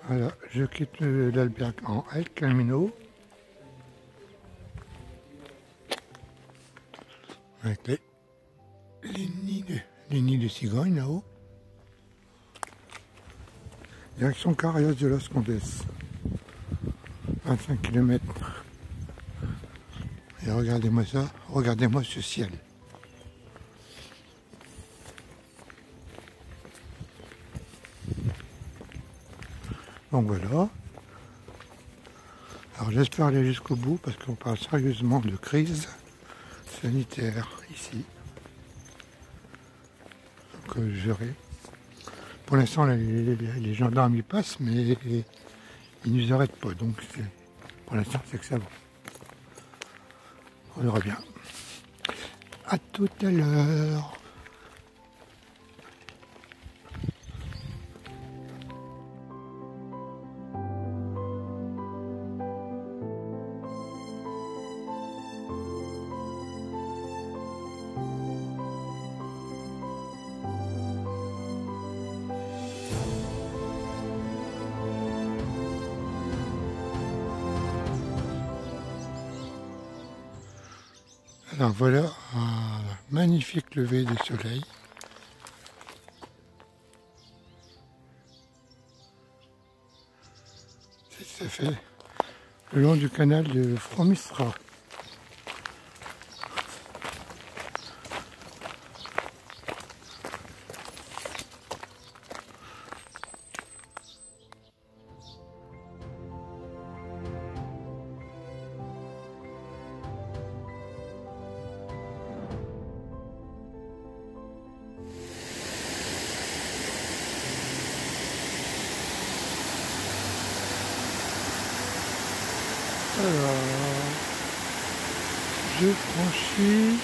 Voilà, je quitte l'albergue en El Camino avec les nids de cigognes là-haut. Direction Carrios de Los Condes, 25 km. Et regardez-moi ça, regardez-moi ce ciel. Donc voilà. Alors j'espère aller jusqu'au bout parce qu'on parle sérieusement de crise sanitaire ici. Donc je verrai. Pour l'instant les gendarmes y passent mais ils ne nous arrêtent pas. Donc pour l'instant c'est que ça va. On verra bien. À tout à l'heure. Alors voilà un magnifique lever de soleil. Ça fait le long du canal de Fromistra. Alors, je franchis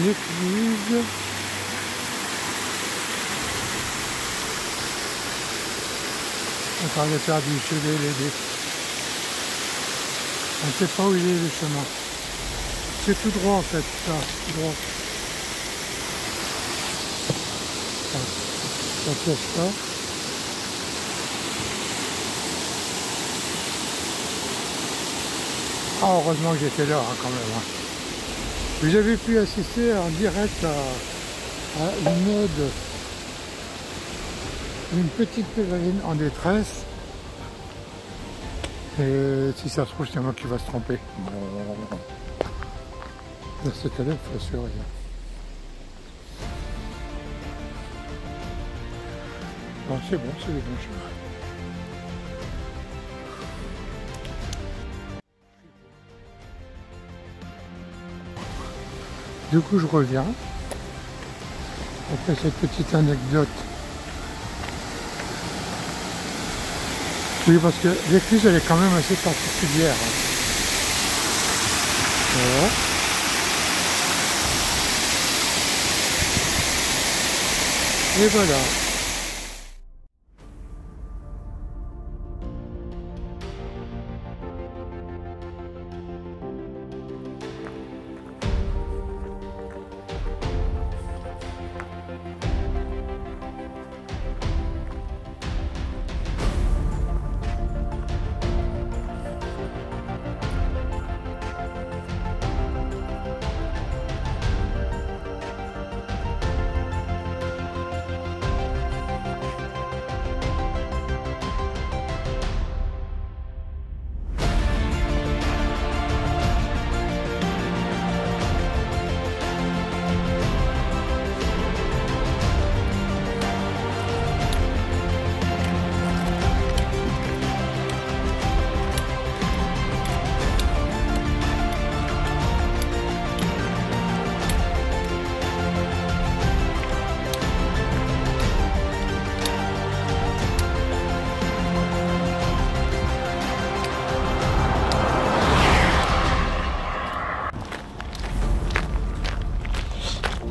l'écluse. Encore le perdu, je vais l'aider. On ne sait pas où il est le chemin. C'est tout droit en fait, ça, tout droit. Ça fait ça. Ah, heureusement que j'étais là quand même. Vous avez pu assister en direct à une petite pèlerine en détresse. Et si ça se trouve, c'est moi qui va se tromper. Bon. Dans ce cas-là, il faut se rien. Bon, c'est bon, c'est le bon chemin. Du coup, je reviens, après cette petite anecdote. Oui, parce que l'écluse, elle est quand même assez particulière. Voilà. Et voilà.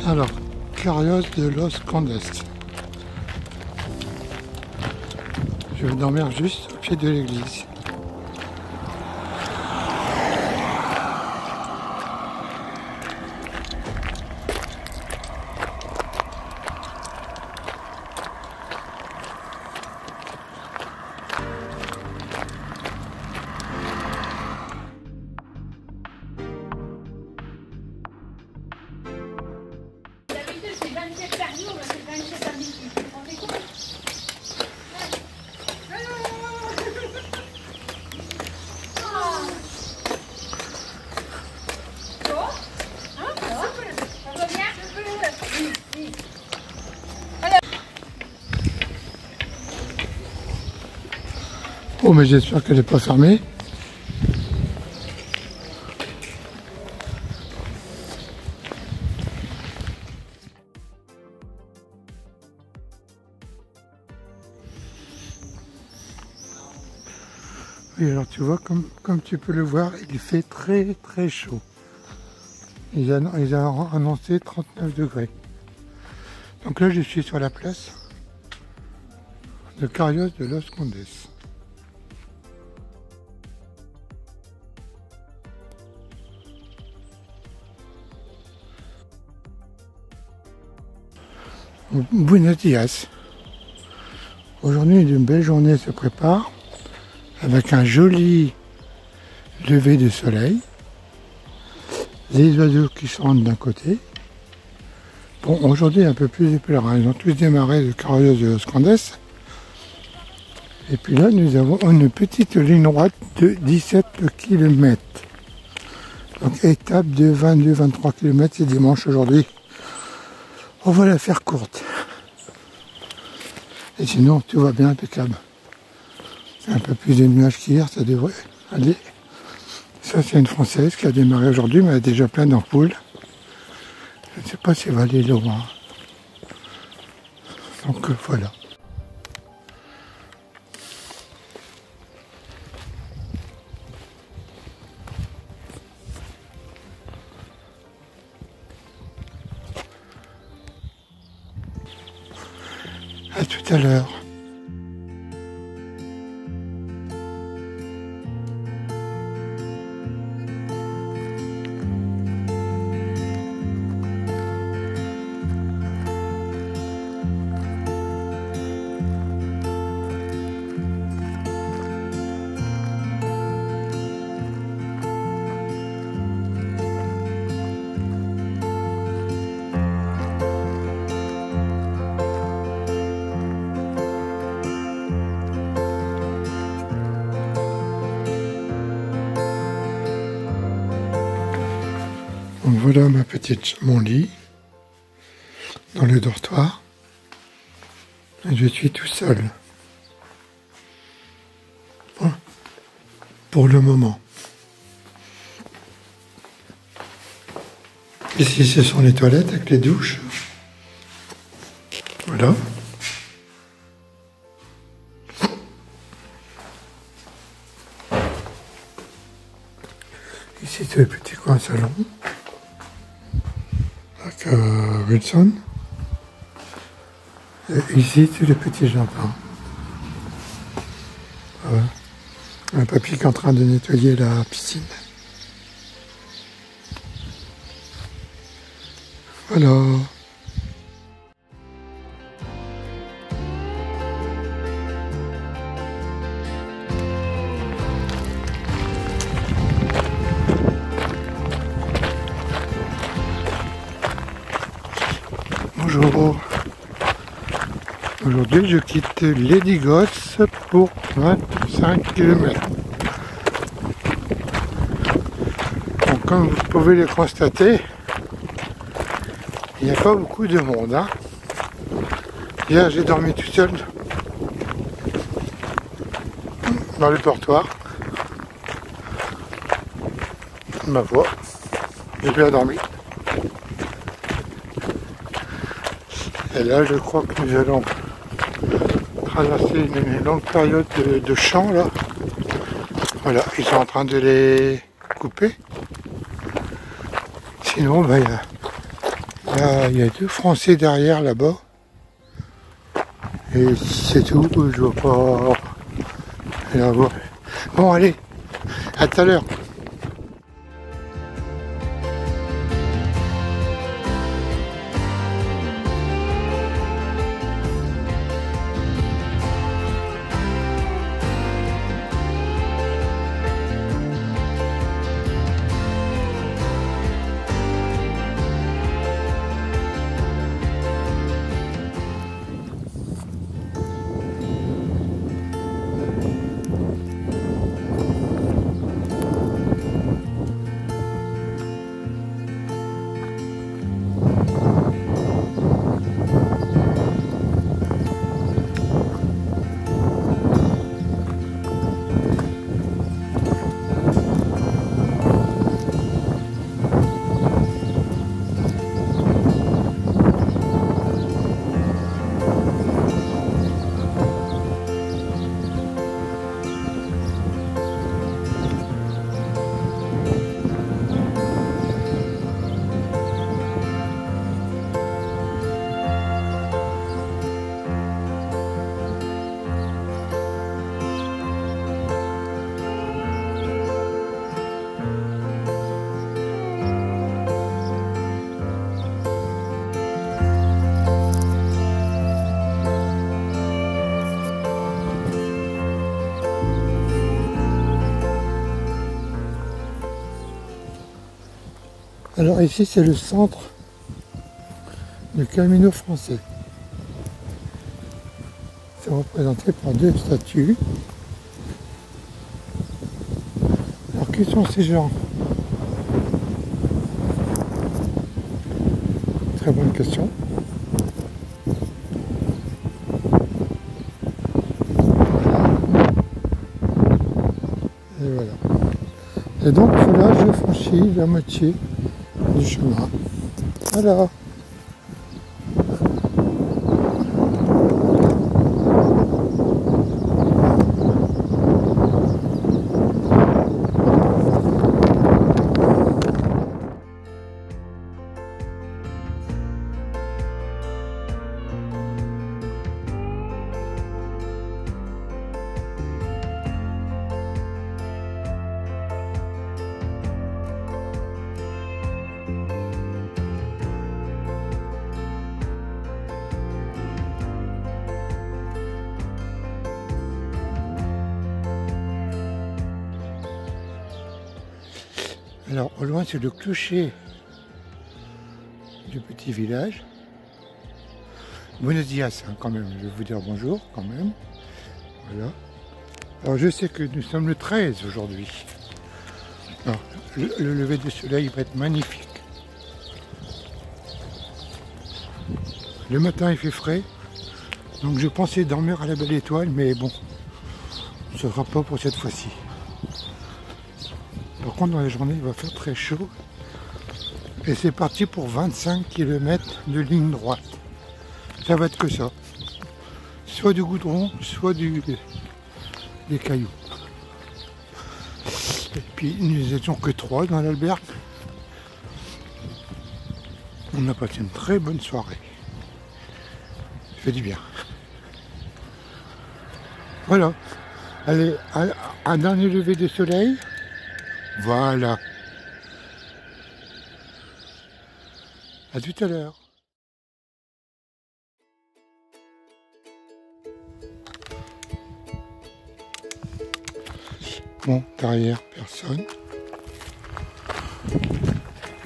Alors, Carrios de Los Condes. Je vais dormir juste au pied de l'église. Oh, mais j'espère qu'elle n'est pas fermée. Oui, alors tu vois, comme tu peux le voir, il fait très très chaud. Ils ont annoncé 39 degrés. Donc là, je suis sur la place de Carrios de Los Condes. Buenos dias. Aujourd'hui, une belle journée se prépare avec un joli lever de soleil. Les oiseaux qui sont d'un côté. Bon, aujourd'hui, un peu plus de pèlerins. Ils ont tous démarré de Carrios de Los Condes. Et puis là, nous avons une petite ligne droite de 17 km. Donc, étape de 22-23 km, c'est dimanche aujourd'hui. On va la faire courte. Et sinon, tout va bien, impeccable. Un peu plus de nuages qu'hier, ça devrait aller. Ça, c'est une Française qui a démarré aujourd'hui, mais elle a déjà plein d'ampoules. Je ne sais pas si elle va aller loin. Donc, voilà. À tout à l'heure. Donc voilà mon lit dans le dortoir. Et je suis tout seul. Bon, pour le moment. Ici, ce sont les toilettes avec les douches. Voilà. Ici, c'est le petit coin salon. Avec Wilson. Et ici, c'est le petit jardin. Un papy qui est en train de nettoyer la piscine. Voilà. Bonjour. Aujourd'hui, je quitte Ledigos pour 25 km. Donc, comme vous pouvez le constater, il n'y a pas beaucoup de monde. Hein. Hier, j'ai dormi tout seul dans le dortoir. Ma voix, j'ai bien dormi. Et là, je crois que nous allons traverser une longue période de champs là. Voilà, ils sont en train de les couper. Sinon, ben, Il y a 2 Français derrière là-bas. Et c'est tout, je vois pas. Là-bas. Bon, allez, à tout à l'heure. Alors ici c'est le centre du Camino français. C'est représenté par 2 statues. Alors qui sont ces gens? Très bonne question. Et voilà. Et donc là je franchis la moitié du chemin. Voilà. Alors au loin c'est le clocher du petit village. Buenos dias quand même, je vais vous dire bonjour quand même. Voilà. Alors je sais que nous sommes le 13 aujourd'hui. Alors le lever du soleil va être magnifique. Le matin il fait frais, donc je pensais dormir à la belle étoile, mais bon, ce ne sera pas pour cette fois-ci. Par contre, dans la journée, il va faire très chaud. Et c'est parti pour 25 km de ligne droite. Ça va être que ça. Soit du goudron, soit des cailloux. Et puis, nous n'étions que 3 dans l'albergue. On a passé une très bonne soirée. Ça fait du bien. Voilà. Allez, un dernier lever de soleil. Voilà. À tout à l'heure. Bon, derrière, personne.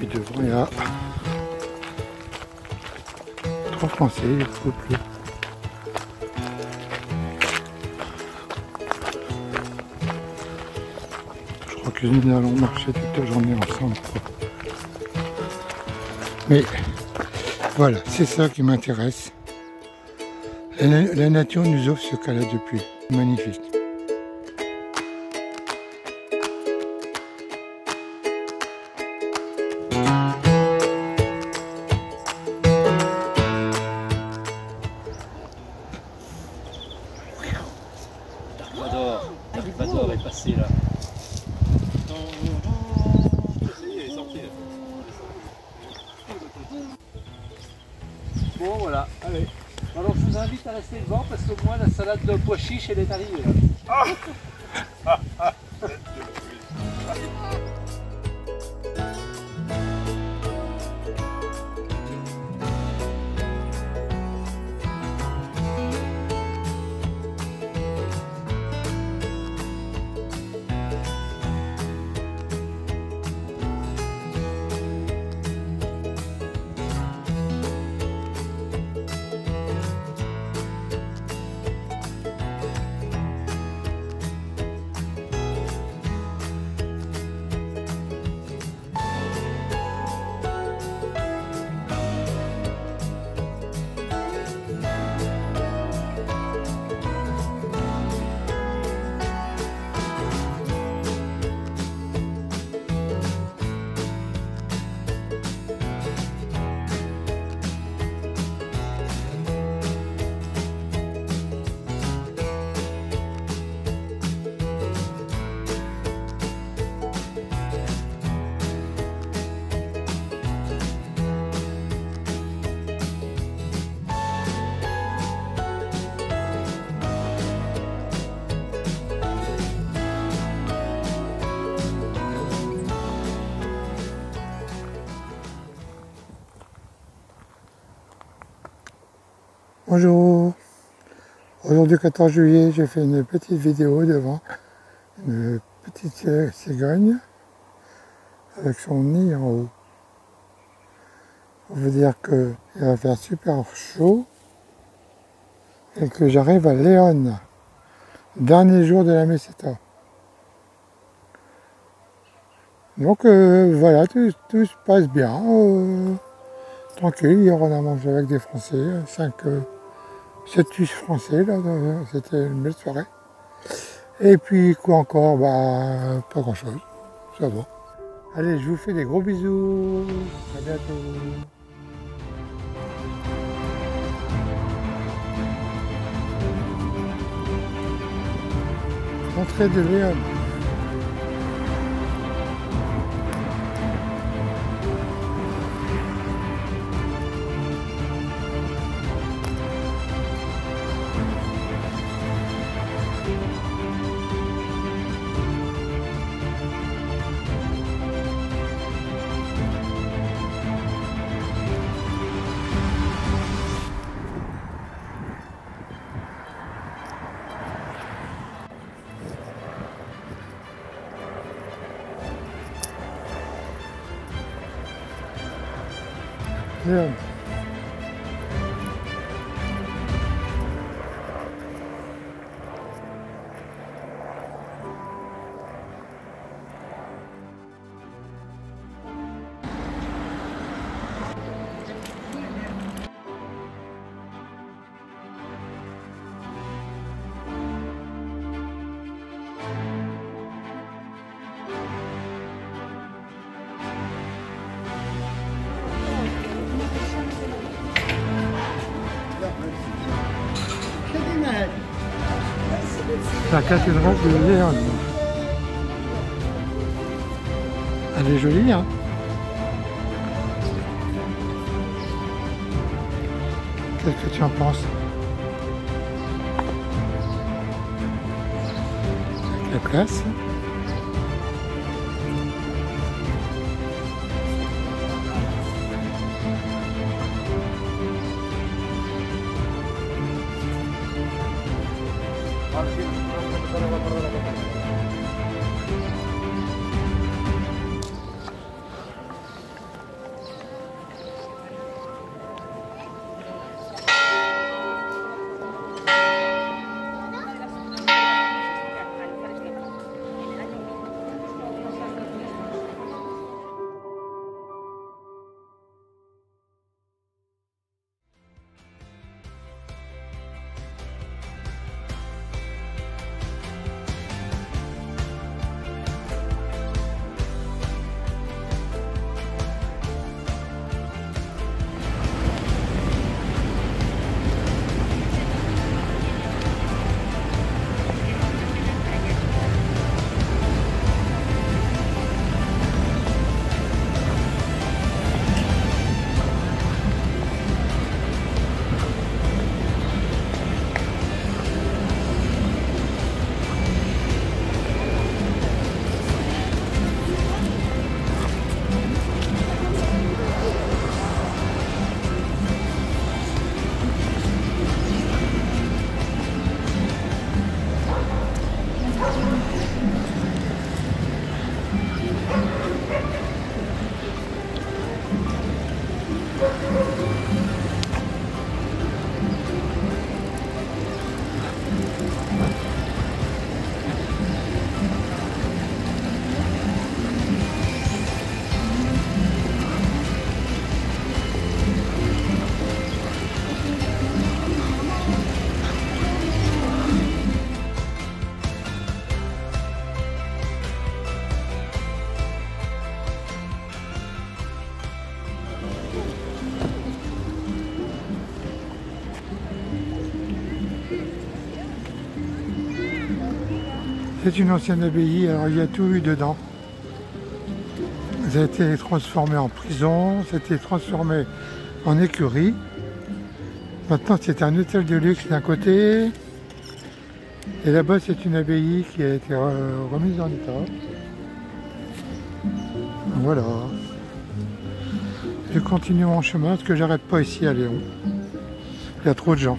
Et devant, il y a 3 Français, il faut plus. Je crois que nous allons marcher toute la journée ensemble. Mais voilà, c'est ça qui m'intéresse. La nature nous offre ce qu'elle a de plus magnifique. Dark est passé là. Ça y est, il est sorti là. Bon voilà, allez. Alors je vous invite à rester devant parce que moi la salade de pois chiche elle est arrivée là. Bonjour, aujourd'hui 14 juillet, j'ai fait une petite vidéo devant une petite cigogne avec son nid en haut. Pour vous dire qu'il va faire super chaud et que j'arrive à Léon, dernier jour de la Meseta. Donc voilà, tout se passe bien, tranquille. Hier on a mangé avec des Français, 7 Français, là, c'était une belle soirée. Et puis quoi encore, bah pas grand chose, ça va. Allez, je vous fais des gros bisous, à bientôt. Entrée de Léon. Léon. La cathédrale de Léon. Elle est jolie, hein? Qu'est-ce que tu en penses? Avec la place. C'est une ancienne abbaye, alors il y a tout eu dedans. Ça a été transformé en prison, ça a été transformé en écurie. Maintenant c'est un hôtel de luxe d'un côté. Et là-bas c'est une abbaye qui a été remise en état. Voilà. Je continue mon chemin parce que j'arrête pas ici à Léon. Il y a trop de gens.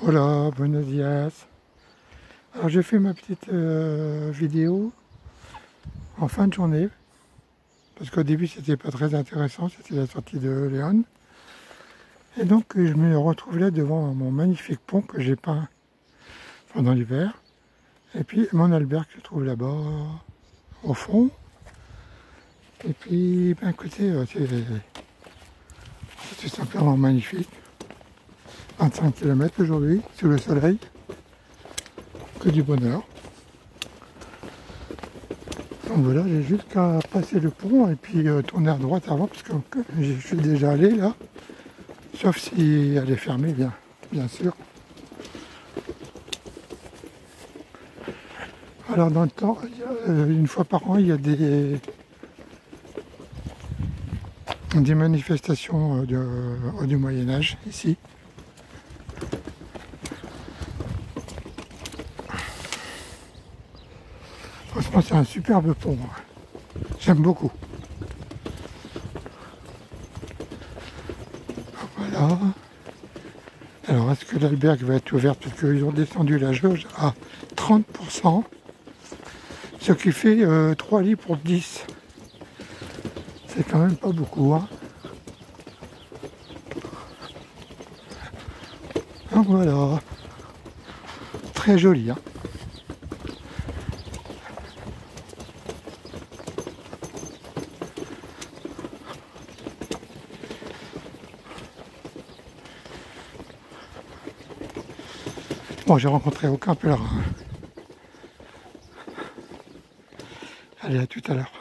Hola, buenos días. Alors j'ai fait ma petite vidéo en fin de journée, parce qu'au début c'était pas très intéressant, c'était la sortie de Léon. Et donc je me retrouve là devant mon magnifique pont que j'ai peint pendant l'hiver. Et puis mon albergue se trouve là-bas, au fond. Et puis, ben écoutez, c'est tout simplement magnifique. 25 km aujourd'hui, sous le soleil, que du bonheur. Donc voilà, j'ai juste qu'à passer le pont et puis tourner à droite avant, parce que je suis déjà allé là, sauf si elle est fermée, bien sûr. Alors dans le temps, une fois par an, il y a des manifestations du Moyen-Âge ici. Franchement, c'est un superbe pont. J'aime beaucoup. Voilà. Alors, est-ce que l'albergue va être ouverte? Parce qu'ils ont descendu la jauge à 30%, ce qui fait 3 lits pour 10. C'est quand même pas beaucoup, hein. Donc voilà. Très joli, hein. Bon, j'ai rencontré aucun pèlerin. Allez, à tout à l'heure.